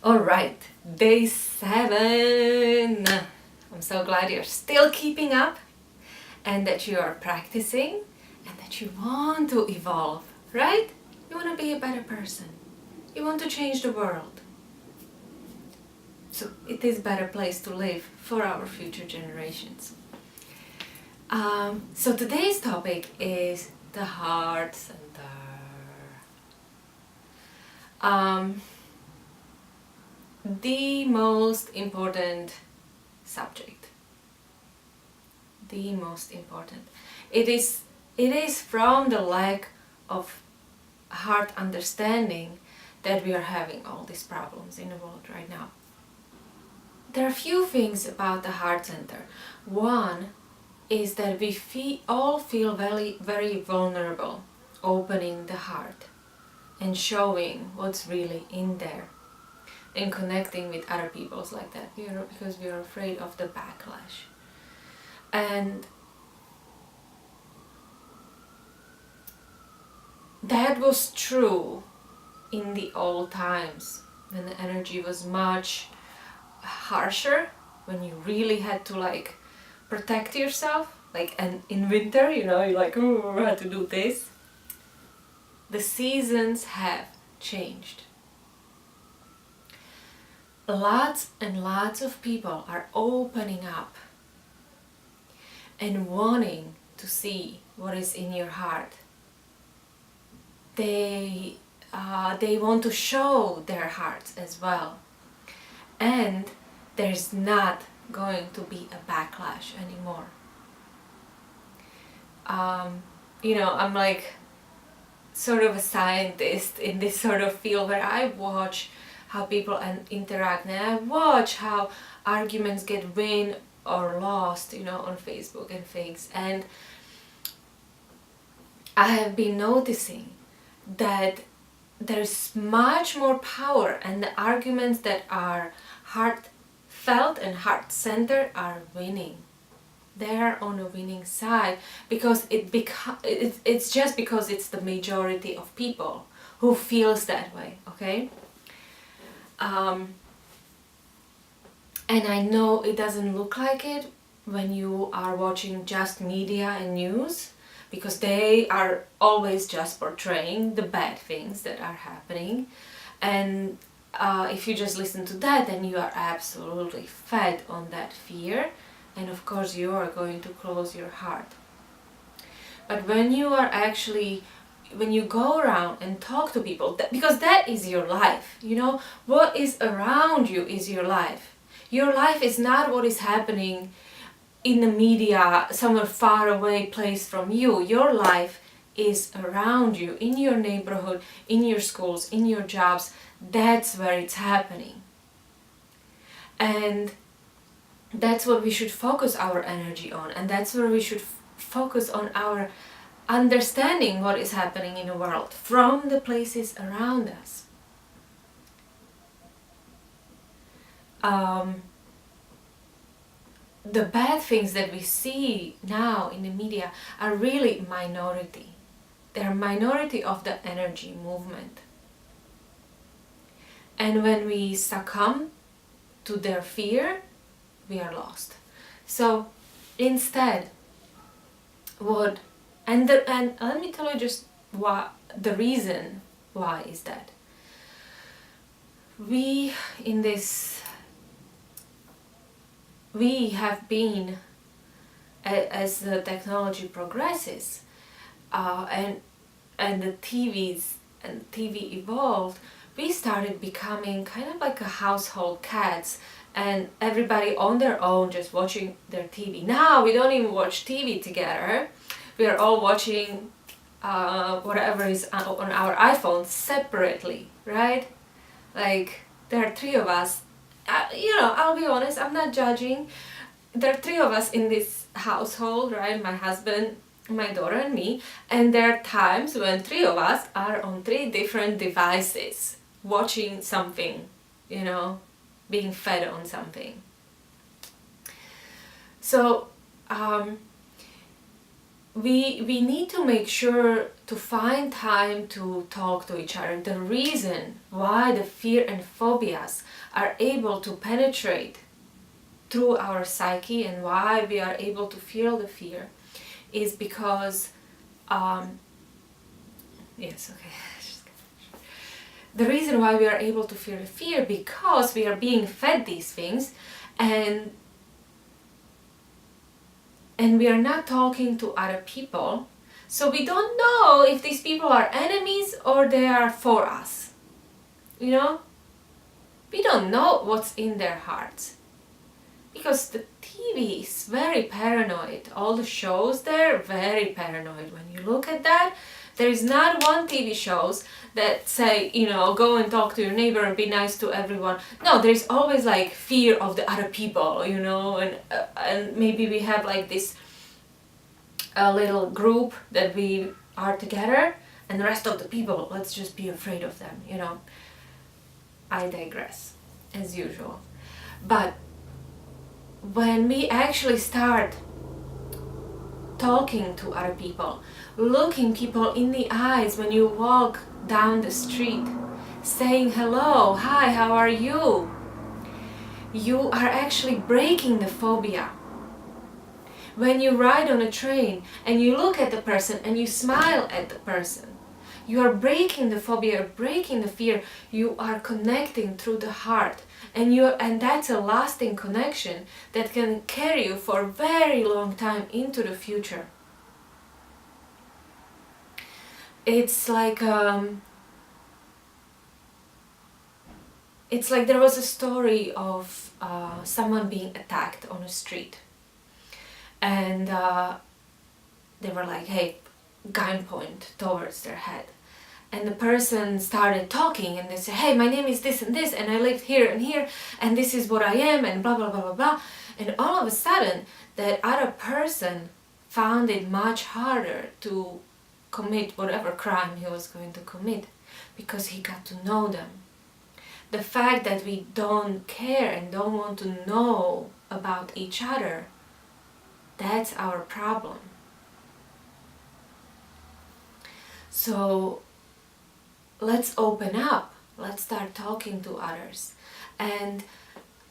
All right, day 7. I'm so glad you're still keeping up and that you are practicing and that you want to evolve, right? You want to be a better person. You want to change the world. So it is a better place to live for our future generations. So today's topic is the heart center. The most important subject. The most important. It is from the lack of heart understanding that we are having all these problems in the world right now. There are a few things about the heart center. One is that we all feel very, very vulnerable opening the heart and showing what's really in there and connecting with other people's like that because we are afraid of the backlash. And that was true in the old times when the energy was much harsher, when you really had to protect yourself, and in winter, you're like, oh, I had to do this. The seasons have changed. Lots and lots of people are opening up and wanting to see what is in your heart. They want to show their hearts as well. And there's not going to be a backlash anymore. I'm like sort of a scientist in this sort of field where I watch how people interact and I watch how arguments get win or lost, on Facebook and things. And I have been noticing that there's much more power, and the arguments that are heartfelt and heart-centered are winning. They're on a winning side because it's just because it's the majority of people who feels that way, okay? And I know it doesn't look like it when you are watching just media and news, because they are always just portraying the bad things that are happening. And if you just listen to that, then you are absolutely fed on that fear. And of course you are going to close your heart. But when you go around and talk to people, because that is your life, what is around you is your life. Your life is not what is happening in the media, somewhere far away place from you. Your life is around you, in your neighborhood, in your schools, in your jobs. That's where it's happening. And that's what we should focus our energy on, and that's where we should focus on our understanding what is happening in the world from the places around us. The bad things that we see now in the media are really minority. They're minority of the energy movement. And when we succumb to their fear, we are lost. So instead, and let me tell you just what the reason why is that. We have been, as the technology progresses, and the TV evolved, we started becoming kind of like a household cats, and everybody on their own just watching their TV. Now we don't even watch TV together. We are all watching whatever is on our iPhones separately, right? Like, there are 3 of us. I'll be honest, I'm not judging. There are 3 of us in this household, right? My husband, my daughter and me. And there are times when 3 of us are on 3 different devices watching something, being fed on something. So we need to make sure to find time to talk to each other. The reason why the fear and phobias are able to penetrate through our psyche and why we are able to feel the fear is because the reason why we are able to feel the fear because we are being fed these things, and we are not talking to other people, so we don't know if these people are enemies or they are for us. You know, we don't know what's in their hearts because the TV is very paranoid. All the shows there are very paranoid. When you look at that, there is not one TV shows that say, you know, go and talk to your neighbor and be nice to everyone. No, there's always like fear of the other people, you know, and maybe we have like this little group that we are together, and the rest of the people, let's just be afraid of them, you know. I digress, as usual. But when we actually start talking to other people, looking people in the eyes when you walk down the street, saying hello, hi, how are you? You are actually breaking the phobia. When you ride on a train and you look at the person and you smile at the person, you are breaking the phobia, breaking the fear. You are connecting through the heart, and that's a lasting connection that can carry you for a very long time into the future. It's like there was a story of someone being attacked on a street, and they were like, hey, gunpoint towards their head, and the person started talking and they said, hey, my name is this and I live here and here and this is what I am and blah blah blah blah blah. And all of a sudden that other person found it much harder to commit whatever crime he was going to commit because he got to know them. The fact that we don't care and don't want to know about each other, that's our problem. So let's open up, let's start talking to others. And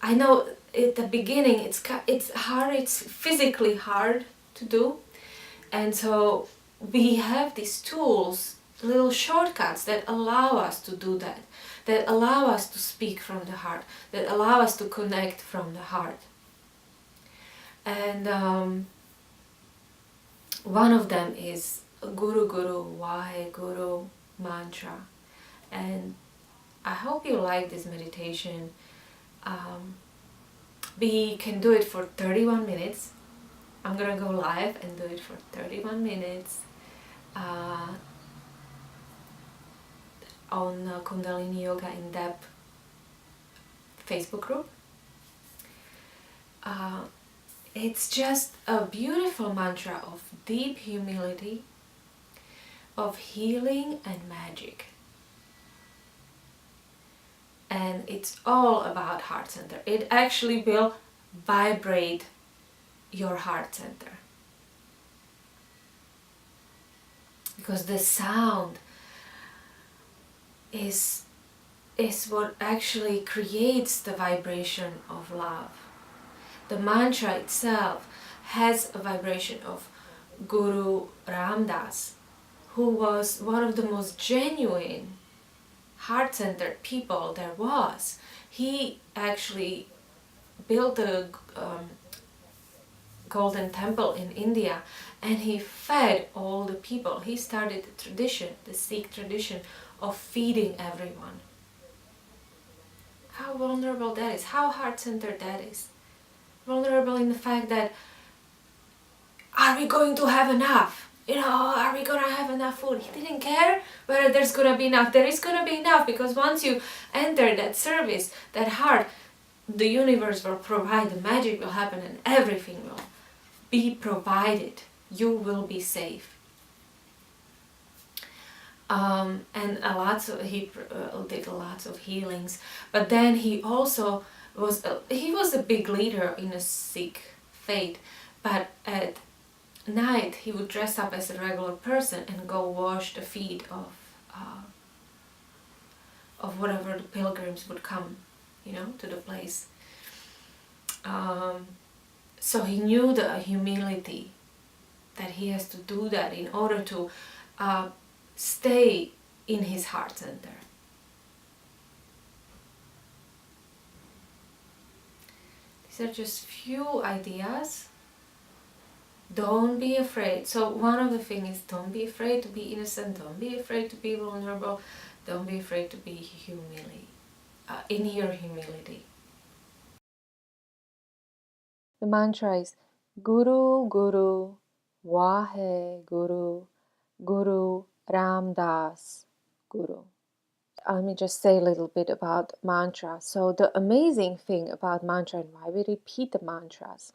I know at the beginning it's hard, it's physically hard to do, and so we have these tools, little shortcuts that allow us to do that, that allow us to speak from the heart, that allow us to connect from the heart. And one of them is Guru Guru Vahe Guru mantra, and I hope you like this meditation. We can do it for 31 minutes. I'm gonna go live and do it for 31 minutes on Kundalini Yoga in Depth Facebook group. It's just a beautiful mantra of deep humility, of healing and magic. And it's all about heart center. It actually will vibrate your heart center. Because the sound is what actually creates the vibration of love. The mantra itself has a vibration of Guru Ram Das, who was one of the most genuine heart-centered people there was. He actually built a golden temple in India, and he fed all the people. He started the tradition, the Sikh tradition of feeding everyone. How vulnerable that is, how heart-centered that is. Vulnerable in the fact that, are we going to have enough? You know, are we gonna have enough food? He didn't care whether there's gonna be enough. There is gonna be enough, because once you enter that service, that heart, the universe will provide, the magic will happen, and everything will be provided. You will be safe. And he did lots of healings, but then he also was a big leader in a Sikh faith. But at night he would dress up as a regular person and go wash the feet of whatever the pilgrims would come, to the place. Um, so he knew the humility that he has to do that in order to stay in his heart center. These are just few ideas. Don't be afraid. So one of the things is, don't be afraid to be innocent, don't be afraid to be vulnerable, don't be afraid to be in your humility. The mantra is Guru Guru Vahe Guru Guru Ramdas Guru. Let me just say a little bit about mantra. So the amazing thing about mantra and why we repeat the mantras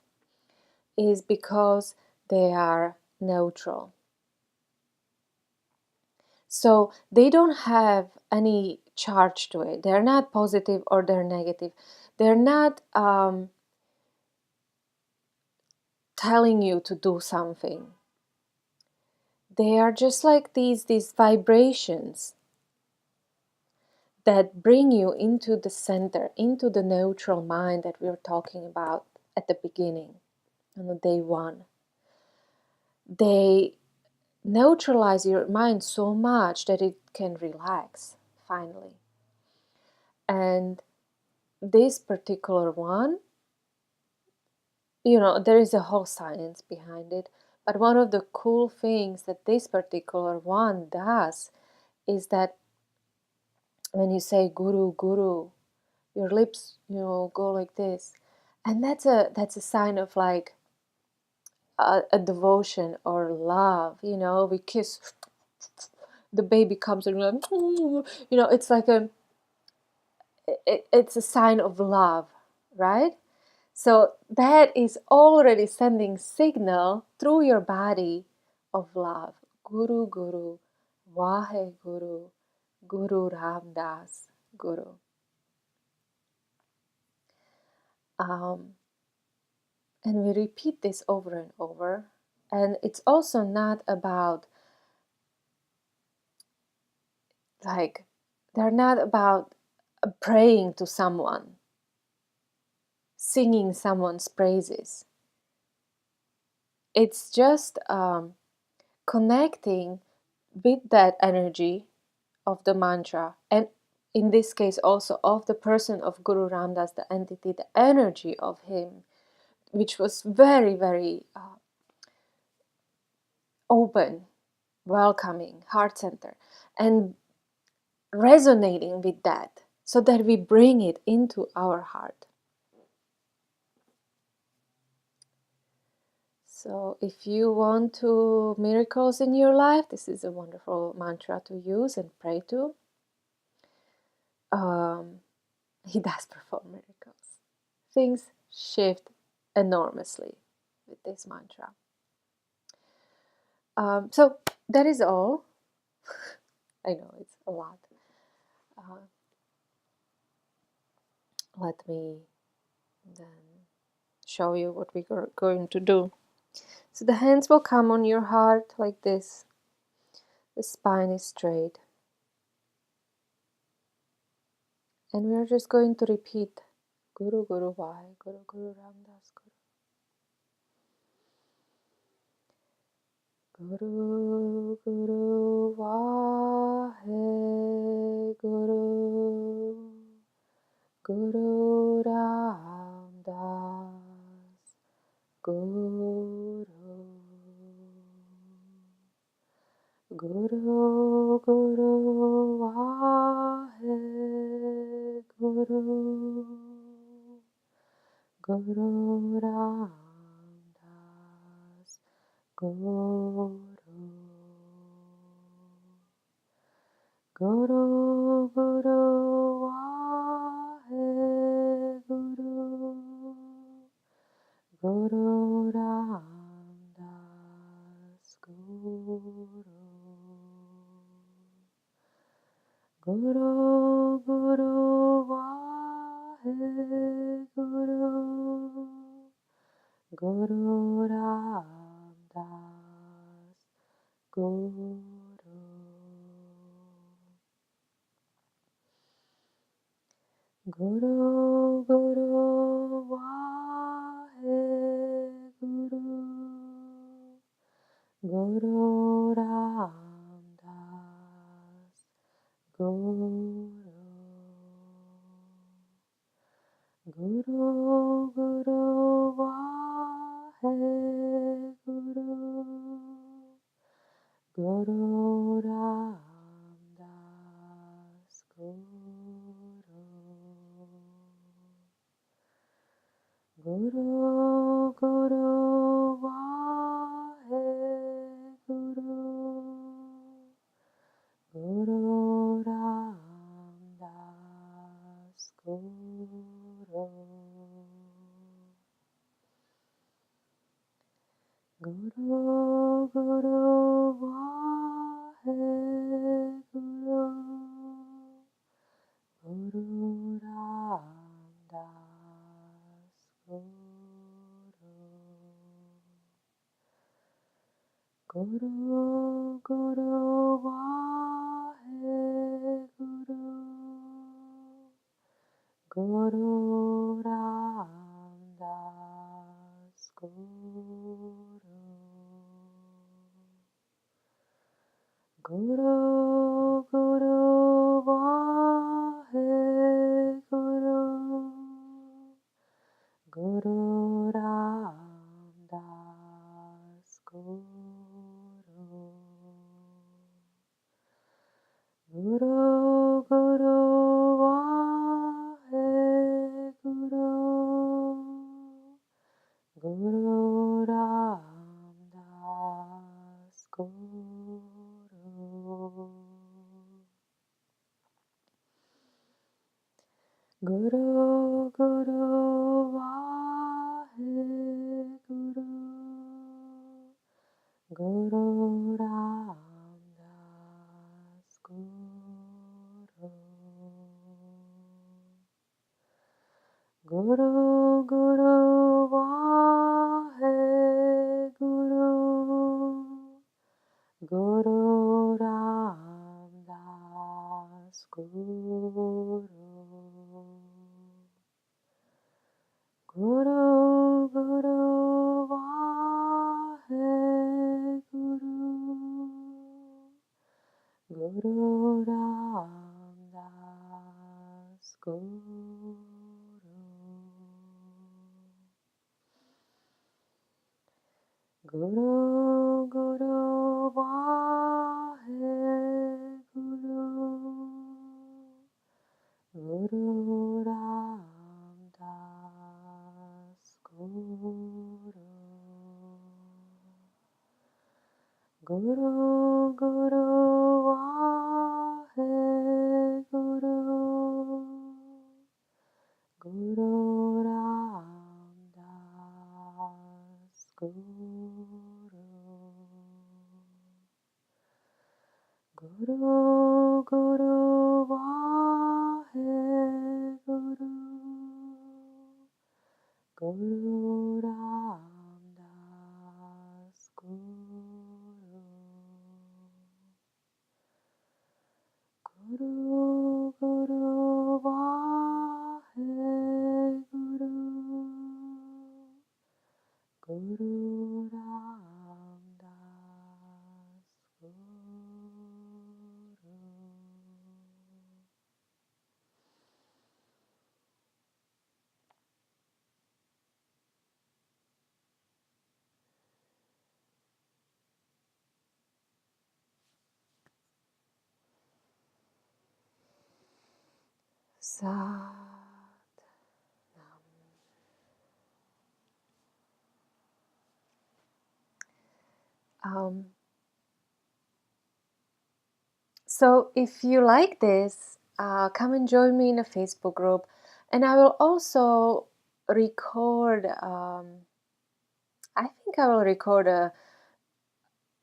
is because they are neutral. So they don't have any charge to it. They're not positive or they're negative. They're not telling you to do something. They are just like these vibrations that bring you into the center, into the neutral mind that we were talking about at the beginning, on the day one. They neutralize your mind so much that it can relax, finally. And this particular one, there is a whole science behind it, but one of the cool things that this particular one does is that when you say Guru, Guru, your lips, go like this. And that's a sign of like a devotion or love, we kiss, the baby comes and like, it's like it's a sign of love, right? So that is already sending signal through your body of love. Guru Guru, Vahe Guru, Guru Ramdas Guru. And we repeat this over and over. And it's also not about they're not about praying to someone, singing someone's praises. It's just connecting with that energy of the mantra, and in this case also of the person of Guru Ramdas, the entity, the energy of him, which was very, very open, welcoming, heart center, and resonating with that so that we bring it into our heart. So if you want to miracles in your life, this is a wonderful mantra to use and pray to. He does perform miracles. Things shift enormously with this mantra. So that is all. I know it's a lot. Let me then show you what we are going to do. So the hands will come on your heart like this. The spine is straight. And we are just going to repeat Guru Guru Vahe, Guru Guru Ramdas Guru. Guru Guru Vahe, Guru Guru Ramdas Guru. Guru Guru Vahe, Guru Guru Ramdas Guru. Guru Guru Vahe, Guru Guru Ramdas Guru. Guru Guru Vahe, Guru Guru Ramdas Guru Guru Vaheguru Guru Ramdas Guru Guru Guru Vaheguru Guru Ramdas Guru Guru Guru Vaheguru Guru Ramdas Guru Guru Guru Vaheguru Guru Ramdas Guru Guru Guru Vaheguru Guru Ramdas Guru Guru Guru Vaheguru Guru Ramdas Guru Guru Guru Vaheguru Guru Ramdas Guru Guru Guru Vaheguru Guru Ramdas Guru Guru Guru Vaheguru Guru Ramdas Guru Guru Guru Vaheguru Guru Ramdas Guru Guru Guru Vaheguru Guru Ramdas Guru Guru Guru Vaheguru Guru Ramdas Guru Guru Guru Vaheguru Guru Ramdas Guru Guru Guru Vaheguru Guru Ramdas Guru Sat Nam. So if you like this, come and join me in a Facebook group, and I will also record. I think I will record a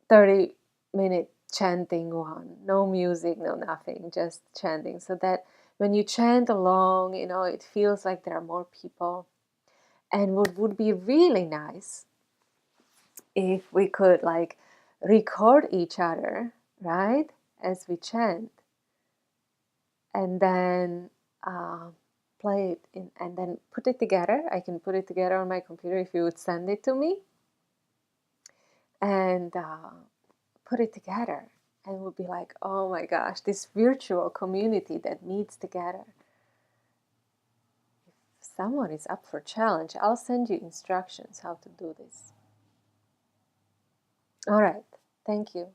30-minute chanting one. No music, no nothing, just chanting, so that when you chant along, it feels like there are more people. And what would be really nice if we could record each other, right, as we chant, and then play it in, and then put it together. I can put it together on my computer if you would send it to me, and put it together, and we'll be like, oh my gosh, this virtual community that meets together. If someone is up for challenge, I'll send you instructions how to do this. All right, thank you.